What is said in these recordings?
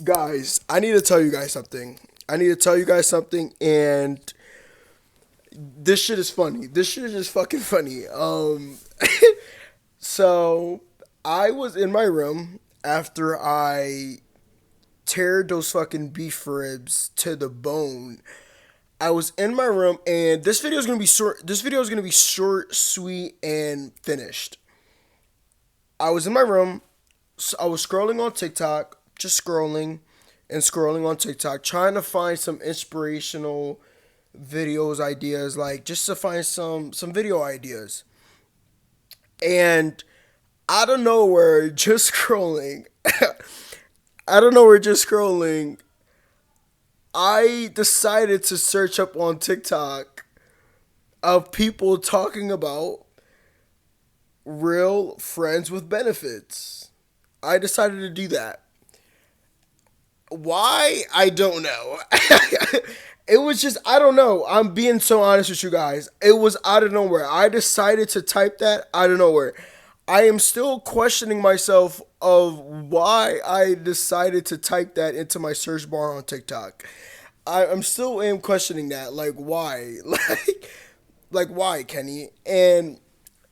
Guys, I need to tell you guys something. And this shit is funny. This shit is just fucking funny. So I was in my room after I teared those fucking beef ribs to the bone. I was in my room, and this video is gonna be short. This video is gonna be short, sweet, and finished. I was in my room. I was scrolling on TikTok, just scrolling and scrolling on TikTok, trying to find some inspirational videos, ideas, like just to find some video ideas. And out of nowhere, just scrolling, out of nowhere, just scrolling, I decided to search up on TikTok of people talking about real friends with benefits. I decided to do that. Why? I don't know. It was just, I don't know. I'm being so honest with you guys. It was out of nowhere. I decided to type that out of nowhere. I am still questioning myself of why I decided to type that into my search bar on TikTok. I'm still am questioning that. Like why? Like why, Kenny? And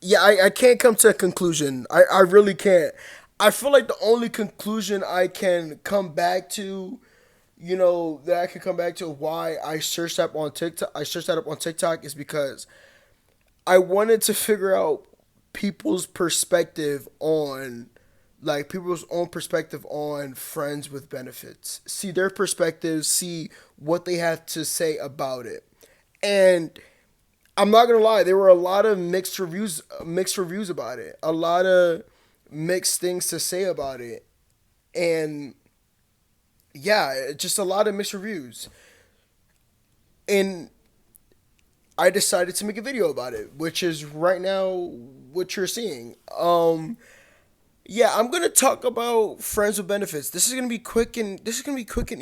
yeah, I can't come to a conclusion. I really can't. I feel like the only conclusion I can come back to, that I can come back to why I searched that up on TikTok is because I wanted to figure out people's perspective on people's own perspective on friends with benefits. See their perspectives, see what they have to say about it. And I'm not gonna lie, there were a lot of mixed reviews about it. A lot of mixed things to say about it. And yeah, just a lot of mixed reviews. And I decided to make a video about it, which is right now what you're seeing. Yeah, I'm gonna talk about friends with benefits. This is gonna be quick and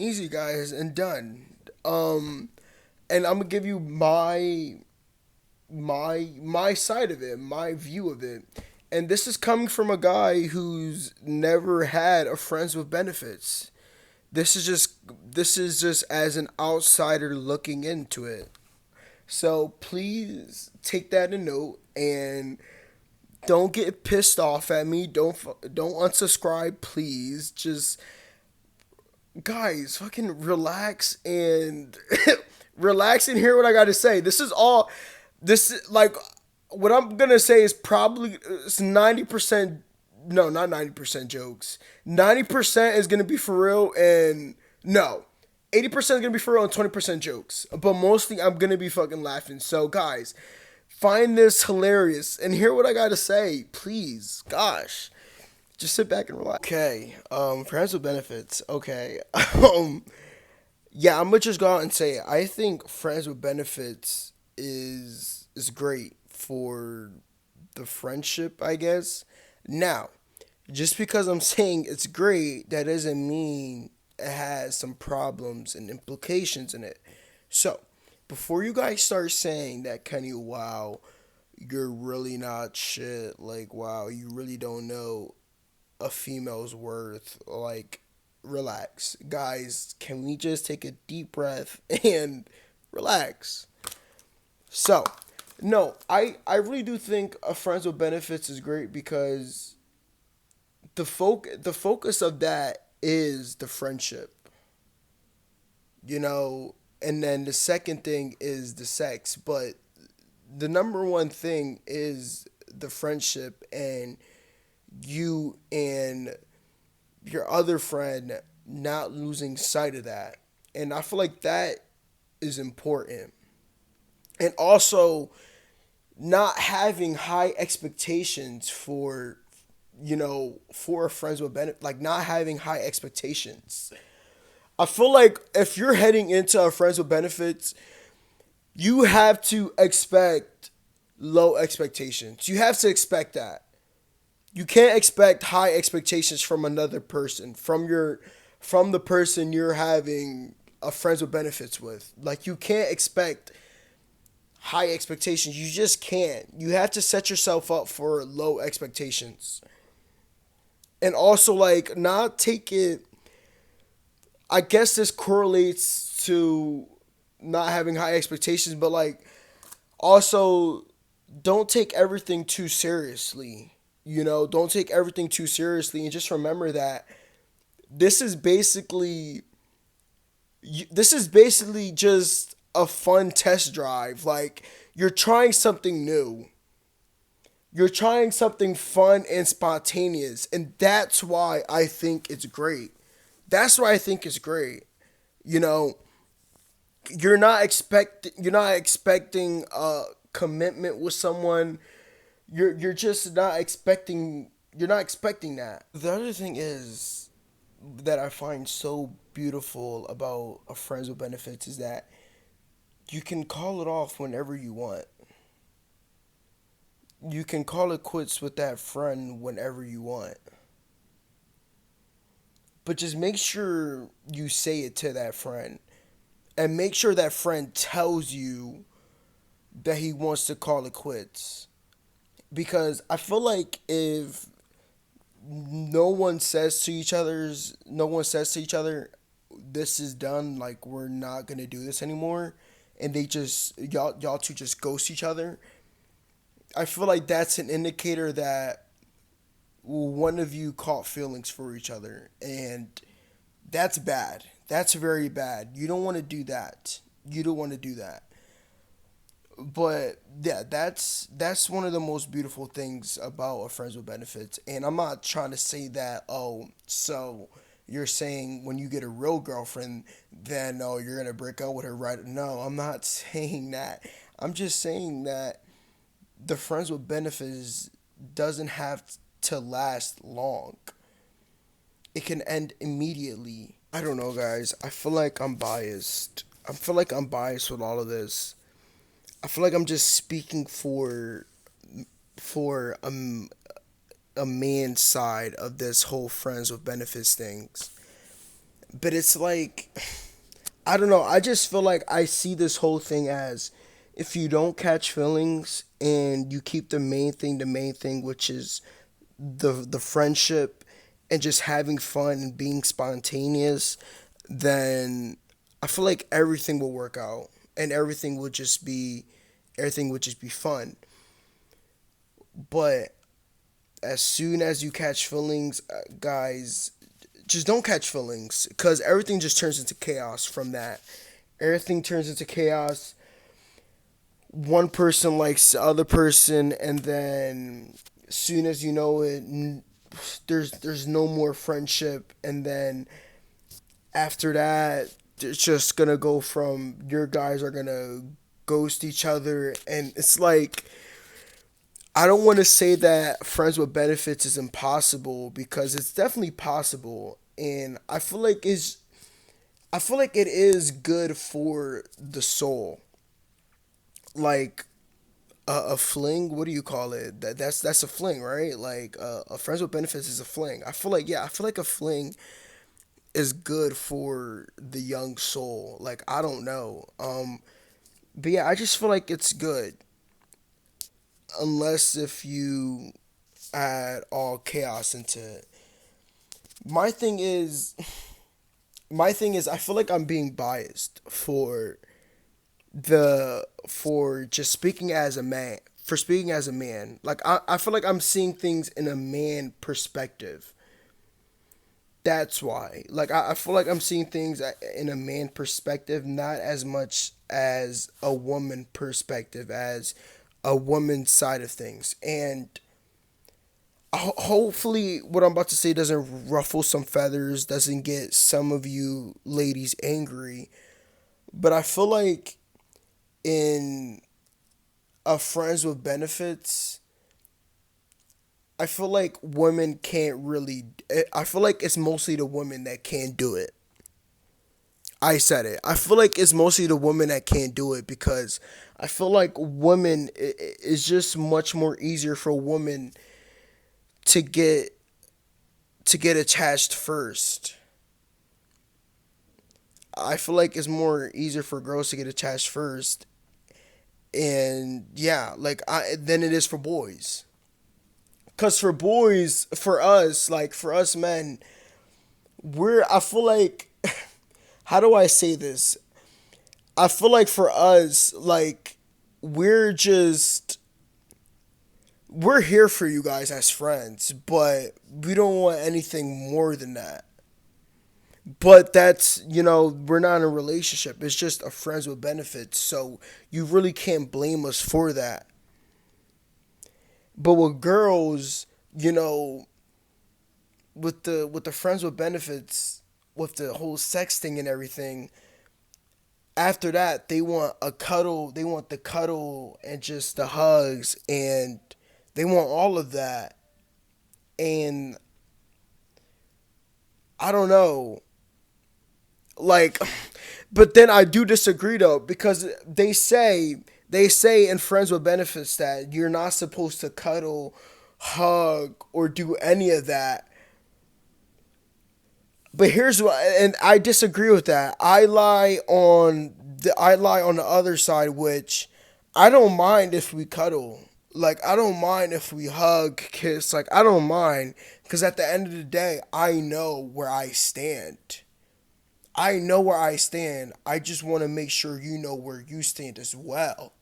easy, guys, and done. Um, and I'm gonna give you my side of it, my view of it. And this is coming from a guy who's never had a friends with benefits. This is just as an outsider looking into it. So please take that in note and don't get pissed off at me. Don't unsubscribe, please. Just guys, fucking relax and relax and hear what I got to say. This is all. This like what I'm gonna say is probably it's 90%. No, not 90% jokes. 90% is gonna be for real, and no, 80% is gonna be for real and 20% jokes. But mostly I'm gonna be fucking laughing. So guys, find this hilarious and hear what I gotta say, please. Gosh, just sit back and relax. Okay, friends with benefits. Okay, yeah, I'm gonna just go out and say it. I think friends with benefits is great for the friendship, I guess. Now, just because I'm saying it's great, that doesn't mean it has some problems and implications in it. So, before you guys start saying that, Kenny, wow, you're really not shit, like, wow, you really don't know a female's worth, like, relax. Guys, can we just take a deep breath and relax? So, no, I really do think a friends with benefits is great because the focus of that is the friendship, and then the second thing is the sex, but the number one thing is the friendship and you and your other friend not losing sight of that. And I feel like that is important. And also not having high expectations for friends with benefit, like not having high expectations. I feel like if you're heading into a friends with benefits, you have to expect low expectations. You have to expect that. You can't expect high expectations from another person, from the person you're having a friends with benefits with. Like you can't expect high expectations. You just can't. You have to set yourself up for low expectations. And also like not take it I guess this correlates to not having high expectations, but like also don't take everything too seriously. Don't take everything too seriously, and just remember that this is basically this is basically just a fun test drive. Like you're trying something new. You're trying something fun and spontaneous, and that's why I think it's great. That's why I think it's great. You know, you're not expecting a commitment with someone. You're just not expecting you're not expecting that. The other thing is that I find so beautiful about a friends with benefits is that you can call it off whenever you want. You can call it quits with that friend whenever you want. But just make sure you say it to that friend, and make sure that friend tells you that he wants to call it quits. Because I feel like if no one says to each other, this is done, like we're not gonna do this anymore, and they just y'all two just ghost each other, I feel like that's an indicator that one of you caught feelings for each other, and that's bad. That's very bad. You don't want to do that. You don't want to do that. But yeah, that's one of the most beautiful things about a friends with benefits. And I'm not trying to say that, oh, so you're saying when you get a real girlfriend, then oh, you're gonna break up with her, right? No, I'm not saying that. I'm just saying that the friends with benefits doesn't have to last long. It can end immediately. I don't know, guys. I feel like I'm biased. I feel like I'm biased with all of this. I feel like I'm just speaking for a man's side of this whole friends with benefits things. But it's like I don't know. I just feel like I see this whole thing as if you don't catch feelings and you keep the main thing, which is the friendship and just having fun and being spontaneous, then I feel like everything will work out and everything would just be fun. But as soon as you catch feelings, guys, just don't catch feelings because everything just turns into chaos from that. Everything turns into chaos. One person likes the other person, and then as soon as you know it, there's no more friendship, and then after that, it's just gonna go from your guys are gonna ghost each other, and it's like I don't want to say that friends with benefits is impossible because it's definitely possible, and I feel like it is good for the soul. Like a fling, what do you call it? That's a fling, right? Like a friends with benefits is a fling. I feel like a fling is good for the young soul. Like I don't know. But yeah, I just feel like it's good unless if you add all chaos into it. My thing is my thing is I feel like I'm being biased for just speaking as a man for speaking as a man. Like I feel like I'm seeing things in a man perspective. That's why. Like I feel like I'm seeing things in a man perspective, not as much as a woman perspective, as a woman's side of things. And hopefully what I'm about to say doesn't ruffle some feathers, doesn't get some of you ladies angry. But I feel like in a friends with benefits, I feel like women can't really. I feel like it's mostly the women that can't do it. I said it. I feel like it's mostly the women that can't do it because I feel like women it's just much more easier for women to get attached first. I feel like it's more easier for girls to get attached first, and yeah, like than it is for boys. Cause for boys, for us, like for us men, we're I feel like how do I say this? I feel like for us, like, we're just we're here for you guys as friends, but we don't want anything more than that. But that's, we're not in a relationship. It's just a friends with benefits. So you really can't blame us for that. But with girls, with the friends with benefits, with the whole sex thing and everything, after that they want a cuddle, they want the cuddle and just the hugs, and they want all of that. And I don't know, like, but then I do disagree though, because they say in friends with benefits that you're not supposed to cuddle, hug, or do any of that. But here's what, and I disagree with that. I lie on the other side, which I don't mind if we cuddle. Like, I don't mind if we hug, kiss. Like, I don't mind, because at the end of the day, I know where I stand. I know where I stand. I just want to make sure you know where you stand as well.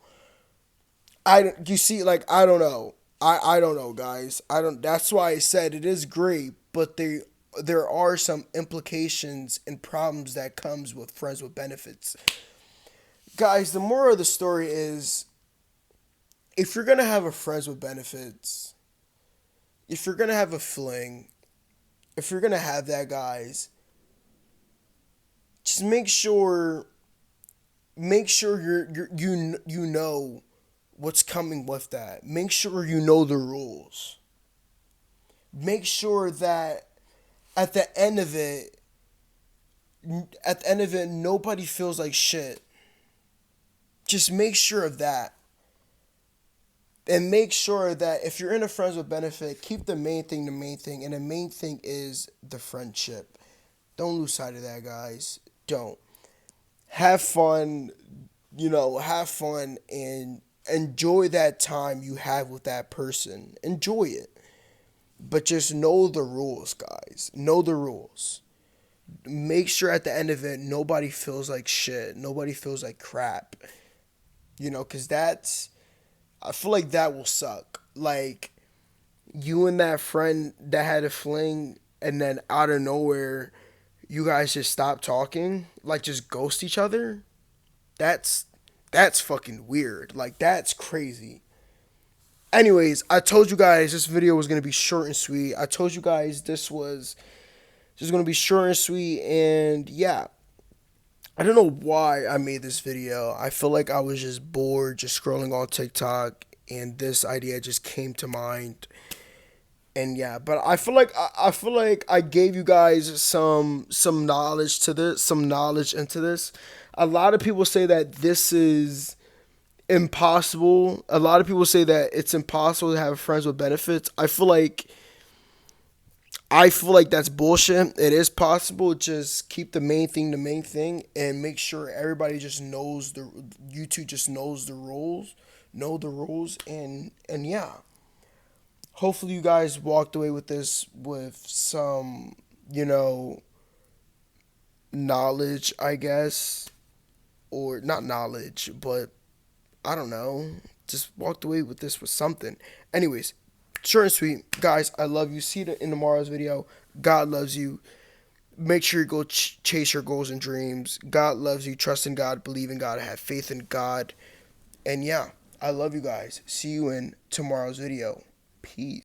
You see, like, I don't know. I don't know, guys. I don't. That's why I said it is great, but there are some implications and problems that comes with friends with benefits. Guys, the moral of the story is, if you're gonna have a friends with benefits, if you're gonna have a fling, if you're gonna have that, guys, just make sure you know what's coming with that. Make sure you know the rules. Make sure that at the end of it, nobody feels like shit. Just make sure of that. And make sure that if you're in a friends with benefit, keep the main thing the main thing. And the main thing is the friendship. Don't lose sight of that, guys. Don't. Have fun, have fun and enjoy that time you have with that person. Enjoy it. But just know the rules, guys. Know the rules. Make sure at the end of it, nobody feels like shit. Nobody feels like crap. Because I feel like that will suck. Like, you and that friend that had a fling, and then out of nowhere, you guys just stop talking, like just ghost each other. That's that's fucking weird. Like, that's crazy. Anyways, I told you guys this video was gonna be short and sweet. I told you guys this was gonna be short and sweet, and yeah. I don't know why I made this video. I feel like I was just bored, just scrolling on TikTok, and this idea just came to mind. And yeah, but I feel like I gave you guys some knowledge to this, some knowledge into this. A lot of people say that this is impossible. A lot of people say that it's impossible to have friends with benefits. I feel like that's bullshit. It is possible. Just keep the main thing the main thing, and make sure everybody just knows the you two just know the rules, and yeah. Hopefully you guys walked away with this with some, you know, knowledge, I guess, or not knowledge, but I don't know. Just walked away with this with something. Anyways, short and sweet, guys. I love you. See you in tomorrow's video. God loves you. Make sure you go chase your goals and dreams. God loves you. Trust in God. Believe in God. Have faith in God. And yeah, I love you guys. See you in tomorrow's video. Peace.